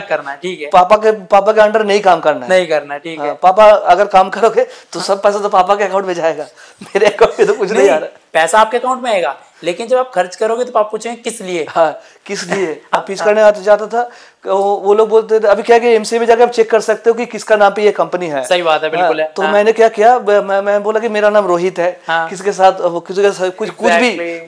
करना है, ठीक है। पापा के अंडर नहीं काम करना है, नहीं करना है, ठीक है। पापा अगर काम करोगे तो सब पैसा तो पापा के अकाउंट में जाएगा, मेरे अकाउंट में तो कुछ नहीं आ रहा। पैसा आपके अकाउंट में आएगा, लेकिन जब आप खर्च करोगे तो आप पूछेंगे किस लिए। हाँ, किस लिए आप फीस करने जाता था, वो लोग बोलते थे अभी क्या कि एमसीए में जाकर आप चेक कर सकते हो कि किसका नाम पे ये कंपनी है। सही बात है, बिल्कुल है। तो मैंने क्या किया, मैं बोला कि मेरा नाम रोहित है, किसके साथ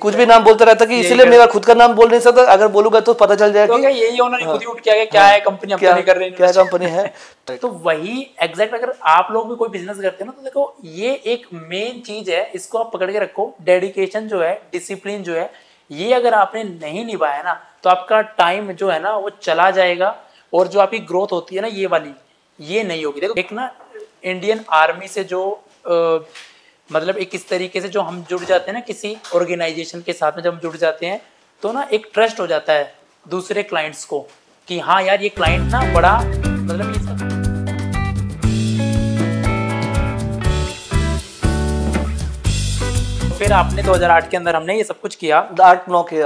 कुछ भी नाम बोलता रहता कि इसलिए मेरा खुद का नाम बोल नहीं सकता, अगर बोलूंगा तो पता चल जाएगा कि यही उन्होंने खुद ही उठ के क्या है कंपनी, हम नहीं कर रहे क्या कंपनी है। तो वही एग्जैक्ट, अगर आप लोग भी कोई बिजनेस करते हैं ना, तो देखो ये एक मेन चीज है, इसको आप पकड़ के रखो। डेडिकेशन जो है, डिसिप्लिन जो है, ये अगर आपने नहीं निभाया ना तो आपका टाइम जो है ना वो चला जाएगा, और जो आपकी ग्रोथ होती है ना ये वाली, ये नहीं होगी। देखो एक ना इंडियन आर्मी से जो मतलब एक इस तरीके से जो हम जुड़ जाते हैं ना किसी ऑर्गेनाइजेशन के साथ में, जब हम जुड़ जाते हैं तो ना एक ट्रस्ट हो जाता है दूसरे क्लाइंट्स को कि हाँ यार ये क्लाइंट ना बड़ा मतलब ये सब। फिर आपने 2008 के अंदर हमने ये सब कुछ किया, 8-9 के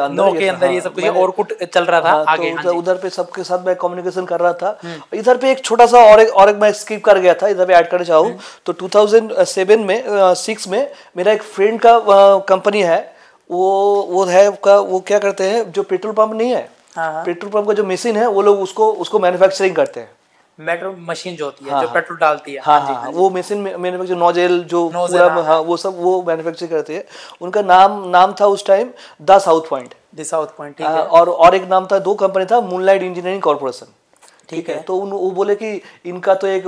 अंदर ये सब कुछ और कुछ चल रहा था आगे। तो उधर पे सबके साथ मैं कम्युनिकेशन कर रहा था। इधर पे एक छोटा सा और एक मैं स्किप कर गया था, इधर पे ऐड करना चाहूँ तो 2007 में 6 में मेरा एक फ्रेंड का कंपनी है, वो क्या करते हैं, जो पेट्रोल पंप नहीं है, पेट्रोल पंप का जो मशीन है वो लोग उसको मैन्युफैक्चरिंग करते हैं। मेट्रो मशीन जो होती है, जो पेट्रोल डालती है, वो मशीन मैन्युफैक्चर नोजल जो पूरा वो सब वो मैन्युफैक्चर करते हैं। उनका नाम था उस टाइम द साउथ पॉइंट, ठीक है। और एक नाम था, 2 कंपनी था, मूनलाइट इंजीनियरिंग कॉर्पोरेशन, ठीक है। तो वो बोले कि इनका तो एक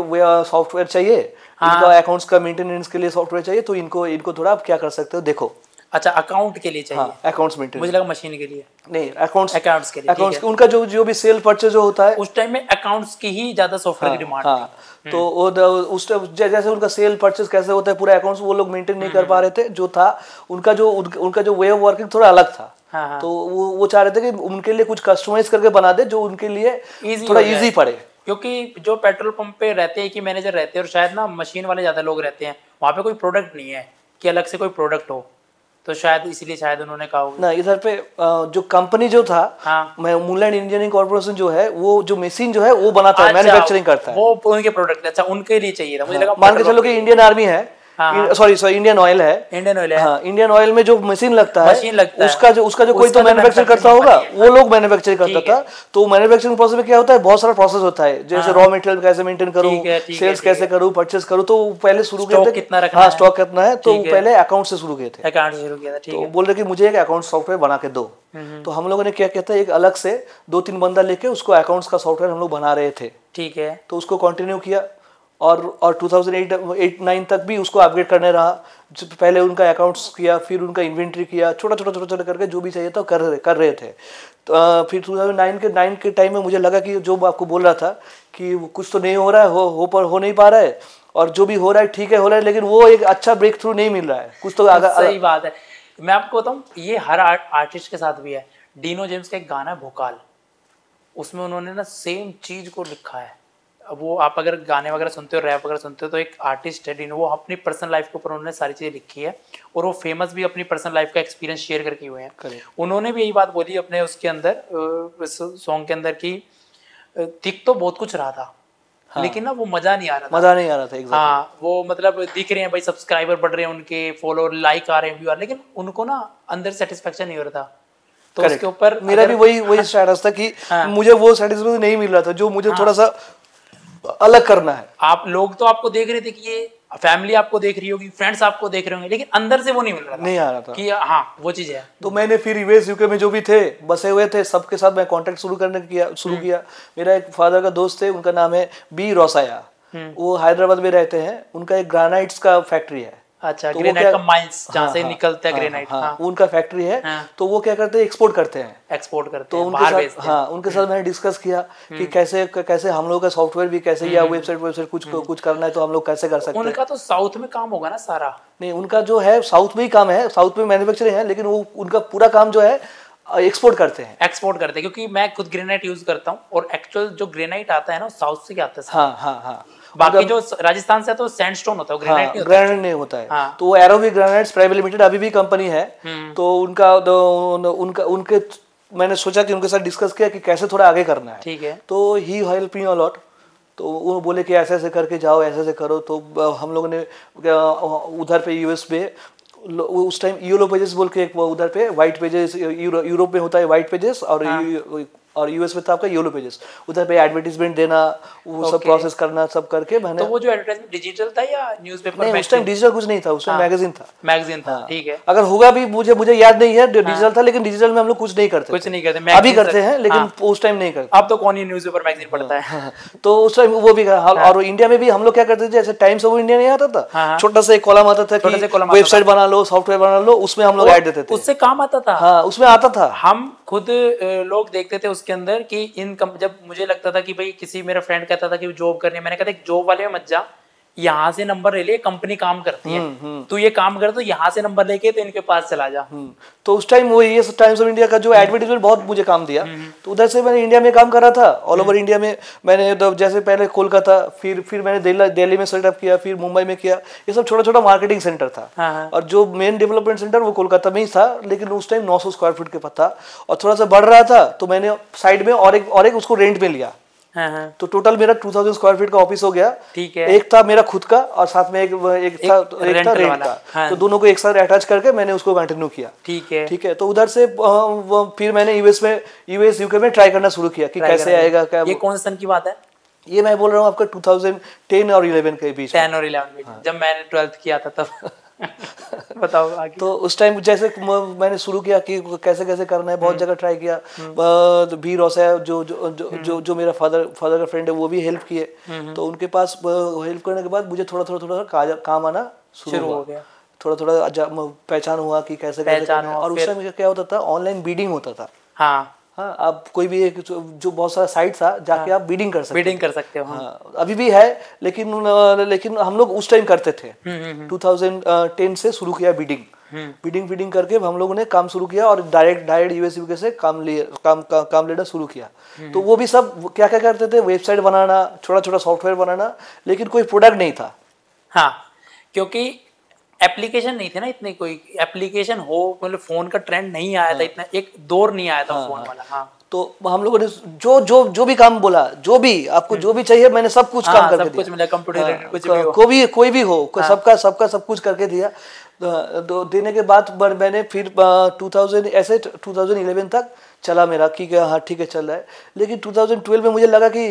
सॉफ्टवेयर चाहिए, इनका अकाउंट्स का मेंटेनेंस के लिए सॉफ्टवेयर चाहिए, तो इनको थोड़ा आप क्या कर सकते हो देखो। अच्छा, अकाउंट के लिए चाहिए? अकाउंट्स मेंटेनेंस, मुझे लगा मशीन के लिए। नहीं, अकाउंट्स के लिए। उनका जो भी सेल परचेज जो होता है उस टाइम में अकाउंट्स की ही ज्यादा सॉफ्टवेयर की डिमांड थी। तो उस जैसे उनका सेल परचेज कैसे होता है, पूरा अकाउंट्स वो लोग मेंटेन नहीं कर पा रहे थे, जो था उनका जो वे ऑफ वर्किंग थोड़ा अलग था। तो वो चाह रहे थे कि उनके लिए कुछ कस्टमाइज करके बना दे जो उनके लिए थोड़ा इजी पड़े, क्योंकि जो पेट्रोल पंप पे रहते हैं कि मैनेजर रहते हैं, और शायद ना मशीन वाले ज्यादा लोग रहते हैं, वहाँ पे कोई प्रोडक्ट नहीं है कि अलग से कोई प्रोडक्ट हो, तो शायद इसलिए शायद उन्होंने कहा होगा ना। इधर पे जो कंपनी जो था, मैं मूनलाइट इंजीनियरिंग कॉर्पोरेशन जो है, वो जो मशीन जो है वो बनाता है, मैन्युफैक्चरिंग करता है, वो उनके प्रोडक्ट। अच्छा, उनके लिए चाहिए था, मुझे लगा मान के चलो कि इंडियन आर्मी है, सॉरी इंडियन ऑयल है, इंडियन ऑयल में जो मशीन लगता है, उसका जो कोई तो मैन्युफैक्चर करता होगा, वो लोग मैन्युफैक्चर करता था। तो मैन्युफैक्चरिंग प्रोसेस में क्या होता है, बहुत सारा प्रोसेस होता है, जैसे रॉ मटेरियल कैसे मेंटेन करूं, सेल्स कैसे करूं, परचेस करूं। तो पहले शुरू किया था, स्टॉक कितना है, तो पहले अकाउंट से शुरू किए थे, तो बोल रहे कि मुझे एक अकाउंट सॉफ्टवेयर बना के दो। तो हम लोगों ने क्या किया था, एक अलग से 2-3 बंदा लेके उसको अकाउंट्स का सॉफ्टवेयर हम लोग बना रहे थे, ठीक है। तो उसको कंटिन्यू किया, और 2008-9 तक भी उसको अपग्रेड करने रहा। पहले उनका अकाउंट्स किया, फिर उनका इन्वेंट्री किया, छोटा करके जो भी चाहिए था कर रहे थे। तो फिर 2009 के टाइम में मुझे लगा कि जो आपको बोल रहा था कि कुछ तो नहीं हो रहा है, हो नहीं पा रहा है, और जो भी हो रहा है ठीक है हो रहा है, लेकिन वो एक अच्छा ब्रेक थ्रू नहीं मिल रहा है, कुछ तो सही बात है। मैं आपको बताऊँ, ये हर आर्टिस्ट के साथ भी है। डीनो जेम्स का एक गाना है भोकाल, उसमें उन्होंने ना सेम चीज को लिखा है। अब वो आप अगर गाने वगैरह सुनते हो, रैप वगैरह सुनते हो, तो एक आर्टिस्ट है डीनो, वो अपनी पर्सनल लाइफ के ऊपर उन्होंने सारी चीज़ें लिखी है, और वो फेमस भी अपनी पर्सनल लाइफ का एक्सपीरियंस शेयर करके हुए हैं। उन्होंने भी यही बात बोली अपने उसके अंदर, सॉन्ग के अंदर, की दिख तो बहुत कुछ रहा था, लेकिन ना वो मजा नहीं आ रहा था। हाँ, वो मतलब दिख रहे हैं भाई, सब्सक्राइबर बढ़ रहे हैं उनके, फॉलोअर, लाइक आ रहे हैं, व्यू आ रहे हैं, लेकिन उनको ना अंदर सेटिस्फेक्शन नहीं हो रहा था। तो उसके ऊपर मेरा भी वही स्टेटस था कि मुझे वो सेटिस्फेक्शन नहीं मिल रहा था, जो मुझे थोड़ा सा अलग करना है। आप लोग तो आपको देख रहे थे कि ये फैमिली आपको देख रही होगी, फ्रेंड्स आपको देख रहे होंगे, लेकिन अंदर से वो नहीं मिल रहा था, नहीं आ रहा था कि हाँ वो चीज है। तो मैंने फिर यूएस यूके में जो भी थे बसे हुए थे, सबके साथ मैं कांटेक्ट शुरू किया। मेरा एक फादर का दोस्त है, उनका नाम है बी रोसाया, वो हैदराबाद में रहते हैं, उनका एक ग्रेनाइट्स का फैक्ट्री है। अच्छा, ग्रेनाइट का माइंस जहाँ से निकलता है ग्रेनाइट, उनका फैक्ट्री है। तो वो क्या करते हैं, एक्सपोर्ट करते हैं। तो उनके साथ मैंने डिस्कस किया कि कैसे हम लोगों का सॉफ्टवेयर भी कैसे, या वेबसाइट कुछ करना है तो हम लोग कैसे कर सकते हैं। उनका तो साउथ में काम होगा ना सारा? नहीं, उनका जो है साउथ में ही काम है, साउथ में मैन्युफैक्चरिंग है, लेकिन वो उनका पूरा काम जो है एक्सपोर्ट करते हैं, क्योंकि मैं खुद ग्रेनाइट यूज करता हूँ, और एक्चुअल जो ग्रेनाइट आता है ना साउथ से आता है। हाँ। बाकी जो राजस्थान से तो सैंडस्टोन होता है, ग्रेनाइट नहीं होता है। तो वो एरोवी ग्रेनाइट्स प्राइवेट लिमिटेड अभी भी कंपनी है। तो उनके मैंने सोचा कि उनके साथ डिस्कस किया कि कैसे थोड़ा आगे करना है। ठीक है। तो ही हेल्प मी अ लॉट। तो वो बोले कि ऐसे ऐसे करके जाओ, ऐसे ऐसे करो। तो हम लोगों ने उधर पे यूएस पे उस टाइम येलो पेजेस बोल के एक उधर पे व्हाइट पेजेस, यूरोप में होता है व्हाइट पेजेस और यूएस में था आपका येलो पेजेस। उधर पे एडवर्टीजमेंट देना, वो सब प्रोसेस करना, सब करके मैंने। तो वो जो एडवर्टाइजमेंट डिजिटल था या न्यूज़पेपर? नहीं, उस टाइम डिजिटल कुछ नहीं था, उस टाइम मैगजीन था। मैगजीन था, ठीक है। अगर होगा भी मुझे याद नहीं है, डिजिटल था, लेकिन डिजिटल में हम लोग कुछ नहीं करते, अभी करते हैं, लेकिन उस टाइम नहीं करते। अब तो कौन ही न्यूज़पेपर मैगजीन पढ़ता है। तो उस टाइम वो भी और इंडिया में भी हम लोग क्या करते थे, जैसे टाइम्स ऑफ इंडिया नहीं आता था, छोटा सा एक कॉलम आता था कि वेबसाइट बना लो, सॉफ्टवेयर बना लो, उसमें हम लोग ऐड देते थे। उससे काम आता था। हाँ, उसमें आता था। हम खुद लोग देखते थे उसके अंदर कि जब मुझे लगता था कि भाई किसी मेरा फ्रेंड कहता था कि जॉब करनी है, मैंने कहा जॉब वाले में मत जा, यहाँ से नंबर ले ले, कंपनी काम करती है, तू ये काम कर, तो यहाँ से नंबर लेके तो इनके पास चला जा। तो उस टाइम वो ये टाइम्स ऑफ इंडिया का जो एडवर्टाइजमेंट बहुत मुझे काम दिया। तो उधर से मैंने इंडिया में काम करा था, ऑल ओवर इंडिया में। मैंने जैसे पहले कोलकाता, फिर मैंने दिल्ली में सेटअप किया, फिर मुंबई में किया। ये सब छोटा छोटा मार्केटिंग सेंटर था। और जो मेन डेवलपमेंट सेंटर वो कोलकाता में ही था, लेकिन उस टाइम 900 स्क्वायर फीट का था और थोड़ा सा बढ़ रहा था, तो मैंने साइड में और एक उसको रेंट में लिया। तो टोटल मेरा 2000 स्क्वायर फीट का ऑफिस हो गया। ठीक है। एक था मेरा खुद का और साथ में एक था रेंट का। तो दोनों को एक साथ अटैच करके मैंने उसको कंटिन्यू किया। ठीक है। तो उधर से फिर मैंने यूएस यूके में ट्राई करना शुरू किया कि कैसे आएगा क्या। ये कौन सन की बात है? ये मैं बोल रहा हूँ आपका 2010 और 11 के बीच। 10 और 11 में, जब मैंने 12th किया था तब। बताओ आगे। तो उस टाइम जैसे मैंने शुरू किया कि कैसे कैसे करना है, बहुत जगह ट्राई किया। भी रोसा जो जो जो जो जो मेरा फादर का फ्रेंड है, वो भी हेल्प किए। तो उनके पास हेल्प करने के बाद मुझे थोड़ा थोड़ा काम आना शुरू हो गया। थोड़ा थोड़ा पहचान हुआ कि कैसे कैसे। और उस टाइम क्या होता था, ऑनलाइन बीडिंग होता था। हाँ, आप कोई भी एक जो बहुत सारा साइट था, जाके आप बीडिंग कर सकते हो। हाँ, अभी भी है, लेकिन हम लोग उस टाइम करते थे। 2010 से शुरू किया बीडिंग करके हम लोगों ने काम शुरू किया और डायरेक्ट यूएस यूके से काम लेना शुरू किया। तो वो भी सब क्या क्या करते थे, वेबसाइट बनाना, छोटा छोटा सॉफ्टवेयर बनाना, लेकिन कोई प्रोडक्ट नहीं था। हाँ, क्योंकि एप्लीकेशन नहीं थे ना इतने, कोई एप्लीकेशन हो मतलब फोन का ट्रेंड नहीं आया था इतना, एक दौर नहीं आया था फोन वाला। तो हम लोगों ने जो भी काम बोला, जो भी आपको जो भी चाहिए, मैंने सब कुछ काम करके दिया। सब कुछ मिला, कंप्यूटर कुछ भी हो, कोई भी हो, सबका सब कुछ करके दिया। तो देने के बाद मैंने फिर 2011 तक चला मेरा कि हाँ ठीक है चल रहा है। लेकिन 2012 में मुझे लगा कि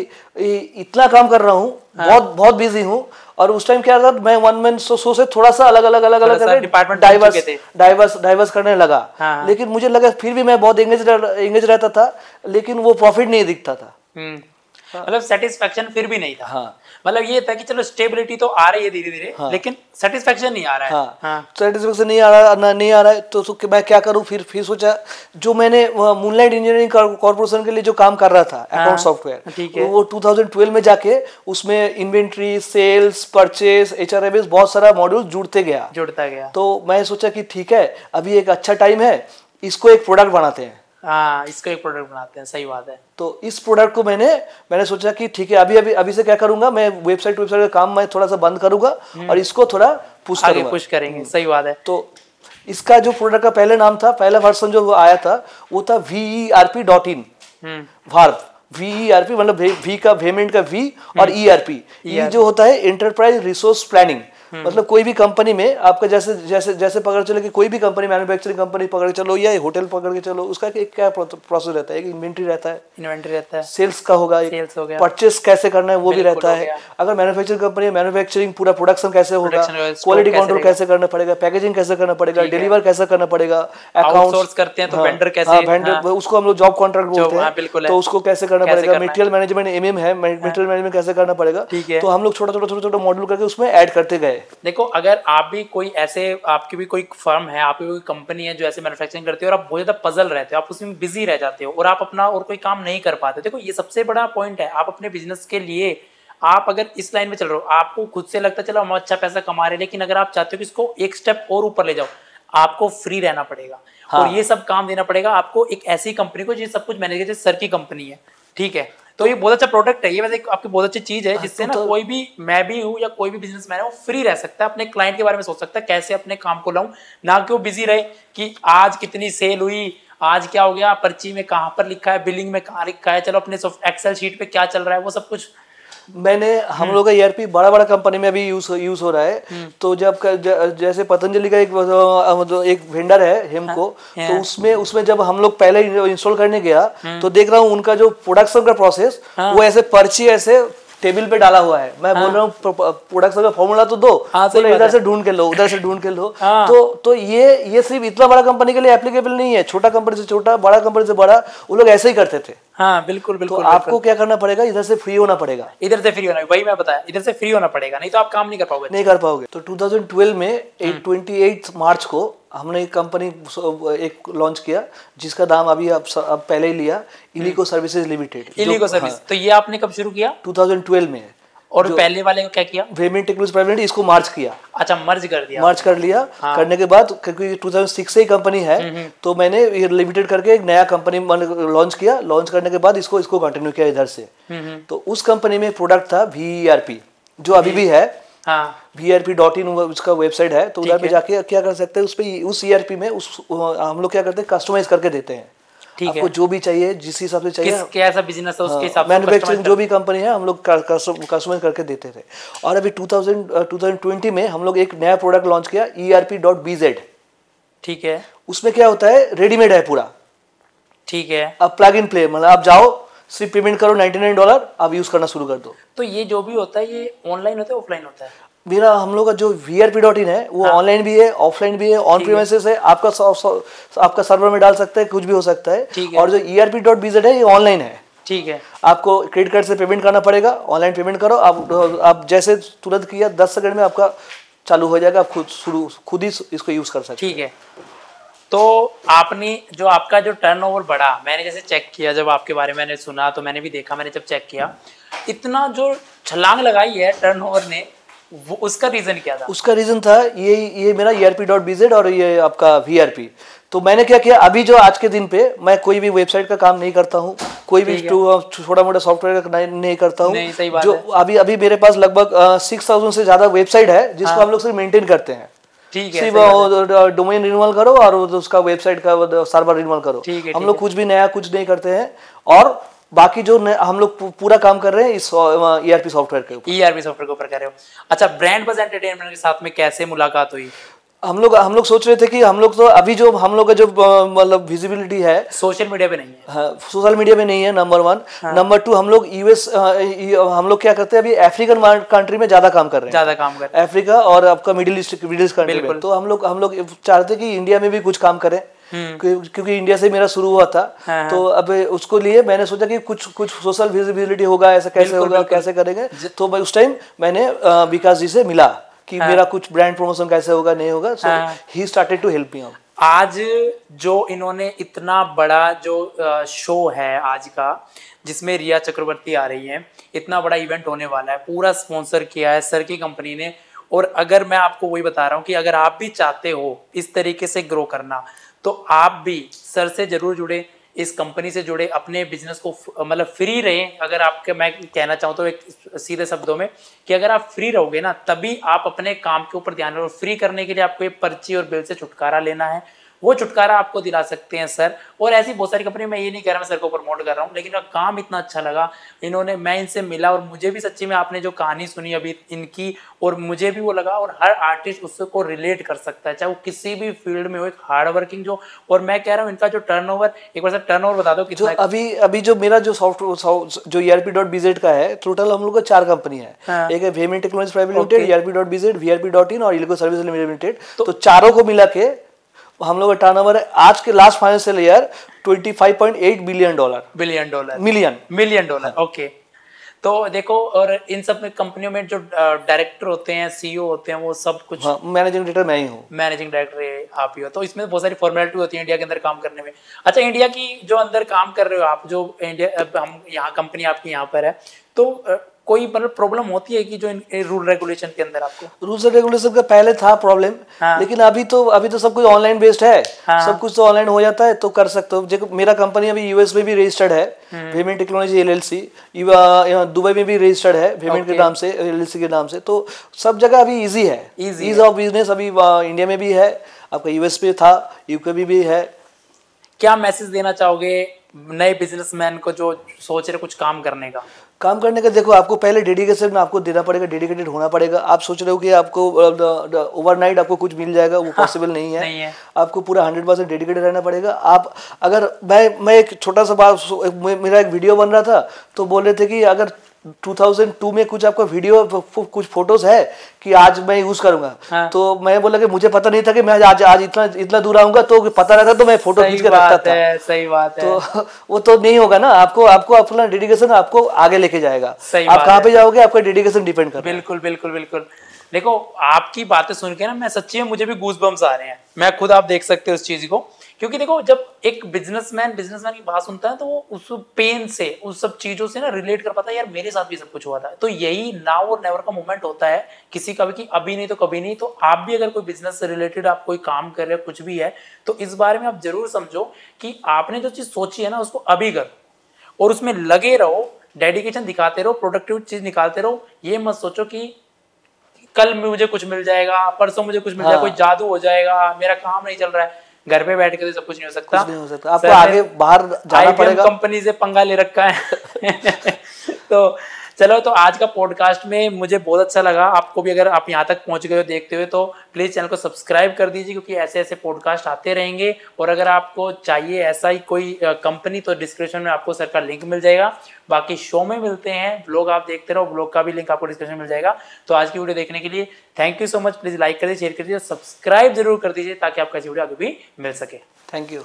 इतना काम कर रहा हूँ, बहुत बिजी हूँ। और उस टाइम क्या था, मैं वन मैन शो से थोड़ा सा अलग करके डाइवर्स करने लगा। लेकिन मुझे लगा फिर भी मैं बहुत एंगेज रहता था, लेकिन वो प्रॉफिट नहीं दिखता था। मतलब सेटिस्फेक्शन फिर भी नहीं था। मतलब ये था कि चलो स्टेबिलिटी तो आ रही है धीरे धीरे, लेकिन सेटिस्फेक्शन नहीं आ रहा है। सेटिस्फेक्शन नहीं आ रहा है। तो मैं क्या करूं, फिर सोचा, जो मैंने मूनलाइट इंजीनियरिंग कॉर्पोरेशन के लिए जो काम कर रहा था, अकाउंट सॉफ्टवेयर, वो 2012 में जाके उसमें इन्वेंट्री, सेल्स, परचेस, HRMS बहुत सारा मॉड्यूल जुड़ता गया। तो मैं सोचा कि ठीक है, अभी एक अच्छा टाइम है, इसको एक प्रोडक्ट बनाते हैं। इसको एक प्रोडक्ट बनाते हैं, सही बात है। तो इस प्रोडक्ट को मैंने सोचा कि ठीक है, अभी से क्या करूंगा, मैं वेबसाइट का काम मैं थोड़ा सा बंद करूंगा और इसको थोड़ा पुश करेंगे। सही बात है। तो इसका जो प्रोडक्ट का पहले नाम था, पहला वर्जन जो आया था, वो था VERP.in। VERP मतलब वी का पेमेंट का वी और ERP, ये जो होता है एंटरप्राइज रिसोर्स प्लानिंग। मतलब कोई भी कंपनी में आपका जैसे पकड़ चले कि कोई भी कंपनी, मैन्युफैक्चरिंग कंपनी पकड़ के चलो या होटल पकड़ के चलो, उसका एक क्या प्रोसेस रहता है, एक इन्वेंट्री रहता है, सेल्स का होगा, परचेस कैसे करना है वो भी रहता है। अगर मैन्युफैक्चरिंग कंपनी है, मैन्युफैक्चरिंग पूरा प्रोडक्शन कैसे होगा, क्वालिटी कंट्रोल कैसे करना पड़ेगा, पैकेजिंग कैसे करना पड़ेगा, डिलीवर कैसे करना पड़ेगा, अकाउंट्स करते हैं तो वेंडर कैसे, वेंडर उसको हम लोग जॉब कॉन्ट्रैक्ट बोलते हैं, तो उसको कैसे करना पड़ेगा, मटेरियल मैनेजमेंट MM है, मटेरियल मैनेजमेंट कैसे करना पड़ेगा। तो हम लोग छोटा मॉड्यूल करके उसमें ऐड करते गए। देखो, अगर आप भी कोई ऐसे, आपकी भी कोई फर्म है, आपकी कोई कंपनी है जो ऐसे मैन्युफैक्चरिंग करती है और आप बहुत ज़्यादा पजल रहते हो, आप उसमें बिजी रह जाते हो और आप अपना और कोई काम नहीं कर पाते, देखो ये सबसे बड़ा पॉइंट है। आप अपने बिजनेस के लिए, आप अगर इस लाइन में चल रहे हो, आपको खुद से लगता है चलो हम अच्छा पैसा कमा रहे हैं, लेकिन अगर आप चाहते हो कि इसको एक स्टेप और ऊपर ले जाओ, आपको फ्री रहना पड़ेगा। और ये सब काम देना पड़ेगा आपको एक ऐसी कंपनी को जो सब कुछ मैनेज करे, सर की कंपनी है, ठीक है। तो ये बहुत अच्छा प्रोडक्ट है, ये वैसे आपकी बहुत अच्छी चीज है, जिससे ना कोई भी, मैं भी हूँ या कोई भी बिजनेसमैन है, वो फ्री रह सकता है, अपने क्लाइंट के बारे में सोच सकता है कैसे अपने काम को लाऊं, ना कि वो बिजी रहे कि आज कितनी सेल हुई, आज क्या हो गया, पर्ची में कहाँ पर लिखा है, बिलिंग में कहाँ लिखा है, चलो अपने एक्सेल शीट पे क्या चल रहा है वो सब कुछ मैंने हम लोग का ईआरपी बड़ा बड़ा कंपनी में अभी यूज हो रहा है। तो जब जैसे पतंजलि का एक वेंडर है हेमको, तो उसमें जब हम लोग पहले इंस्टॉल करने गया तो देख रहा हूँ उनका जो प्रोडक्शन का प्रोसेस वो ऐसे पर्ची ऐसे टेबल पे डाला हुआ है। मैं बोल रहा हूँ प्रोडक्शन का फॉर्मूला तो दो, तो इधर से ढूंढ के लो, उधर से ढूंढ के लो। तो ये सिर्फ इतना बड़ा कंपनी के लिए एप्लीकेबल नहीं है, छोटा कंपनी से छोटा, बड़ा कंपनी से बड़ा, वो लोग ऐसे ही करते थे। हाँ बिल्कुल बिल्कुल। तो आपको क्या करना पड़ेगा, इधर से फ्री होना पड़ेगा, इधर से फ्री होना, वही मैं बताया, इधर से फ्री होना पड़ेगा, नहीं तो आप काम नहीं कर पाओगे। तो 2012 में 28 मार्च को हमने एक कंपनी एक लॉन्च किया जिसका नाम अभी अब पहले ही लिया, इलिको सर्विसेज लिमिटेड। इलिको सर्विस। तो ये आपने कब शुरू किया? 2012 में। और पहले वाले को क्या किया? वेमिन टेक्नोलॉजी प्राइवेट लिमिटेड, इसको मार्च किया। अच्छा, मर्ज कर दिया। मर्ज कर लिया। हाँ। करने के बाद क्योंकि 2006 से ही कंपनी है तो मैंने ये लिमिटेड करके एक नया कंपनी लॉन्च किया। लॉन्च करने के बाद इसको कंटिन्यू किया इधर से। तो उस कंपनी में प्रोडक्ट था VERP, जो अभी भी है। VERP.in उसका वेबसाइट है, तो उधर पे जाके क्या कर सकते हैं, उस ERP में हम लोग क्या करते हैं, कस्टमाइज करके देते हैं। आपको जो भी चाहिए, जिस हिसाब से चाहिए, कैसा बिजनेस है उसके हिसाब से मैन्युफैक्चरिंग जो भी कंपनी है हम लोग कस्टमाइज करके देते थे। और अभी 2020 में हम लोग एक नया प्रोडक्ट लॉन्च किया, ERP.BZ। ठीक है। उसमें क्या होता है, रेडीमेड है पूरा। ठीक है। अब प्लग इन प्ले, मतलब आप जाओ, सिर्फ पेमेंट करो $99, आप यूज करना शुरू कर दो। तो ये जो भी होता है ये ऑनलाइन होता है ऑफलाइन होता है? मेरा हम लोग का जो VERP.in है वो ऑनलाइन भी है, ऑफलाइन भी है, ऑन प्रीमिसेस है। आपका सर्वर में डाल सकते हैं, कुछ भी हो सकता है। और जो ERP.BZ है ये ऑनलाइन है। ठीक है। आपको क्रेडिट कार्ड से पेमेंट करना पड़ेगा, ऑनलाइन पेमेंट करो। आप जैसे तुरंत किया 10 सेकंड में आपका चालू हो जाएगा, आप खुद ही इसको यूज कर सकते हैं। ठीक है। तो आपने जो आपका जो टर्नओवर बढ़ा, मैंने जैसे चेक किया, जब आपके बारे में मैंने सुना तो मैंने भी देखा, मैंने जब चेक किया, इतना जो छलांग लगाई है टर्नओवर ने, वो उसका रीजन क्या था? उसका रीजन था ये मेरा ERP.BZ और ये आपका VERP। तो मैंने क्या किया, अभी जो आज के दिन पे मैं कोई भी वेबसाइट का काम नहीं करता हूँ, कोई भी छोटा मोटा सॉफ्टवेयर का नहीं करता हूँ। जो अभी मेरे पास लगभग 6000 से ज्यादा वेबसाइट है जिसको हम लोग सिर्फ मेंटेन करते हैं। ठीक है। सिर्फ डोमेन रिन्यूअल करो और उसका वेबसाइट का सर्वर रिन्यूअल करो। हम लोग कुछ भी नया कुछ नहीं करते हैं। और बाकी जो हम लोग पूरा काम कर रहे हैं इस ERP सॉफ्टवेयर के ऊपर। ERP सॉफ्टवेयर के ऊपर कर रहे हो। अच्छा, ब्रांड बज़ एंटरटेनमेंट के साथ में कैसे मुलाकात हुई? हम लोग सोच रहे थे कि हम लोग तो अभी जो हम लोग का जो मतलब विजिबिलिटी है सोशल मीडिया पे नहीं है। हाँ, सोशल मीडिया पे नहीं है, नंबर 1। नंबर 2, हम लोग हम लोग क्या करते हैं, अभी अफ्रीकन कंट्री में ज्यादा काम कर रहे हैं। अफ्रीका और आपका मिडिल ईस्ट कंट्री में। तो हम लोग चाहते कि इंडिया में भी कुछ काम करें, क्योंकि इंडिया से मेरा शुरू हुआ था। तो अब उसको लिए मैंने सोचा कि कुछ सोशल विजिबिलिटी होगा, ऐसा कैसे होगा, कैसे करेंगे। तो उस टाइम मैंने विकास जी से मिला कि मेरा कुछ ब्रांड प्रमोशन कैसे होगा, नहीं होगा। So he started to help me out. आज जो इन्होंने इतना बड़ा जो शो है आज का, जिसमें रिया चक्रवर्ती आ रही है, इतना बड़ा इवेंट होने वाला है, पूरा स्पॉन्सर किया है सर की कंपनी ने। और अगर मैं आपको वही बता रहा हूँ कि अगर आप भी चाहते हो इस तरीके से ग्रो करना, तो आप भी सर से जरूर जुड़े, इस कंपनी से जुड़े, अपने बिजनेस को मतलब फ्री रहें। अगर आपके, मैं कहना चाहूँ तो एक सीधे शब्दों में, कि अगर आप फ्री रहोगे ना, तभी आप अपने काम के ऊपर ध्यान रहो। फ्री करने के लिए आपको ये पर्ची और बिल से छुटकारा लेना है, वो छुटकारा आपको दिला सकते हैं सर। और ऐसी बहुत सारी कंपनी, मैं ये नहीं कह रहा मैं सर को प्रमोट कर रहा हूँ, लेकिन काम इतना अच्छा लगा इन्होंने, मैं इनसे मिला और मुझे भी सच्ची में आपने जो कहानी सुनी अभी इनकी, और मुझे भी वो लगा। और हर आर्टिस्ट उसको रिलेट कर सकता है, चाहे वो किसी भी फील्ड में हो, एक हार्ड वर्किंग जो। और मैं कह रहा हूँ इनका जो टर्नओवर, एक बार टर्नओवर बता दो कितना। अभी जो मेरा जो सॉफ्टवेयर जो ERP.BZ का है, टोटल हम लोग का 4 कंपनी है। एक है वेमिन technology private limited, ERP.BZ, VERP.in और इलिको सर्विसेज लिमिटेड। तो चारों को मिला के हम लोग का टर्नओवर है आज के last financial year $25.8 million dollar. Okay. तो देखो, और इन सब में कंपनियों में जो डायरेक्टर होते हैं, CEO होते हैं, वो सब कुछ, मैनेजिंग डायरेक्टर मैं ही हूँ। मैनेजिंग डायरेक्टर आप ही हो। तो इसमें बहुत सारी फॉर्मेलिटी होती है इंडिया के अंदर काम करने में। अच्छा, इंडिया की जो अंदर काम कर रहे हो आप, जो इंडिया, हम यहाँ कंपनी आपकी यहाँ पर है, तो कोई मतलब प्रॉब्लम होती है कि जो रूल रेगुलेशन के अंदर आपको? रूल्स एंड रेगुलेशन का पहले था प्रॉब्लम। लेकिन अभी तो सब कुछ ऑनलाइन बेस्ड है। सब कुछ तो ऑनलाइन हो जाता है, तो कर सकते हो। मेरा कंपनी अभी US में भी रजिस्टर्ड है, वेमिन टेक्नोलॉजी LLC। दुबई में भी रजिस्टर्ड है वेमिन के नाम से, LLC के नाम से। तो सब जगह अभी इजी है, ईज ऑफ बिजनेस। अभी इंडिया में भी है, आपका US पे था, UK में भी है। क्या मैसेज देना चाहोगे नए बिजनेसमैन को जो सोच रहे कुछ काम करने का? देखो, आपको पहले डेडिकेशन आपको देना पड़ेगा, डेडिकेटेड होना पड़ेगा। आप सोच रहे हो कि आपको ओवरनाइट आपको कुछ मिल जाएगा, वो पॉसिबल नहीं है। नहीं है। आपको पूरा 100% डेडिकेटेड रहना पड़ेगा। आप अगर मैं एक छोटा सा बात, मेरा एक वीडियो बन रहा था तो बोल रहे थे कि अगर 2002 में कुछ आपका वीडियो कुछ फोटोज है कि आज मैं यूज करूंगा। हाँ। तो मैं बोला कि मुझे पता नहीं था कि मैं आज इतना दूर आऊंगा, तो पता रहता तो मैं फोटो खींच के रखता था। सही बात है। तो वो तो नहीं होगा ना। आपको अपना डेडिकेशन आपको आगे लेके जाएगा। आप कहाँ पे जाओगे, आपका डेडिकेशन डिपेंड करता है। बिल्कुल बिल्कुल बिल्कुल। देखो आपकी बातें सुन के ना मैं सच्ची में मुझे भी गूज बम्स आ रहे हैं। मैं खुद, आप देख सकते हो इस चीज को, क्योंकि देखो जब एक बिजनेसमैन की बात सुनता है तो वो उस पेन से, उस सब चीजों से ना रिलेट कर पाता है। यार मेरे साथ भी सब कुछ हुआ था। तो यही नाउ और नेवर का मोमेंट होता है किसी का भी, कि अभी नहीं तो कभी नहीं। तो आप भी अगर कोई बिजनेस से रिलेटेड आप कोई काम कर रहे हो, कुछ भी है, तो इस बारे में आप जरूर समझो कि आपने जो चीज सोची है ना उसको अभी करो और उसमें लगे रहो, डेडिकेशन दिखाते रहो, प्रोडक्टिव चीज निकालते रहो। ये मत सोचो कि कल मुझे कुछ मिल जाएगा, परसों मुझे कुछ मिल जाएगा, कोई जादू हो जाएगा, मेरा काम नहीं चल रहा है। घर पे बैठ के तो सब कुछ नहीं हो सकता। आपको आगे बाहर जाना पड़ेगा। कंपनी से पंगा ले रखा है। तो चलो, तो आज का पॉडकास्ट में मुझे बहुत अच्छा लगा। आपको भी अगर आप यहाँ तक पहुंच गए हो देखते हुए तो प्लीज़ चैनल को सब्सक्राइब कर दीजिए, क्योंकि ऐसे ऐसे पॉडकास्ट आते रहेंगे। और अगर आपको चाहिए ऐसा ही कोई कंपनी तो डिस्क्रिप्शन में आपको सर का लिंक मिल जाएगा। बाकी शो में मिलते हैं, ब्लॉग आप देखते रहो, ब्लॉग का भी लिंक आपको डिस्क्रिप्शन में मिल जाएगा। तो आज की वीडियो देखने के लिए thank you so much. Please like कर दीजिए, शेयर कर दीजिए, सब्सक्राइब जरूर कर दीजिए ताकि आपका वीडियो आगे भी मिल सके। Thank you.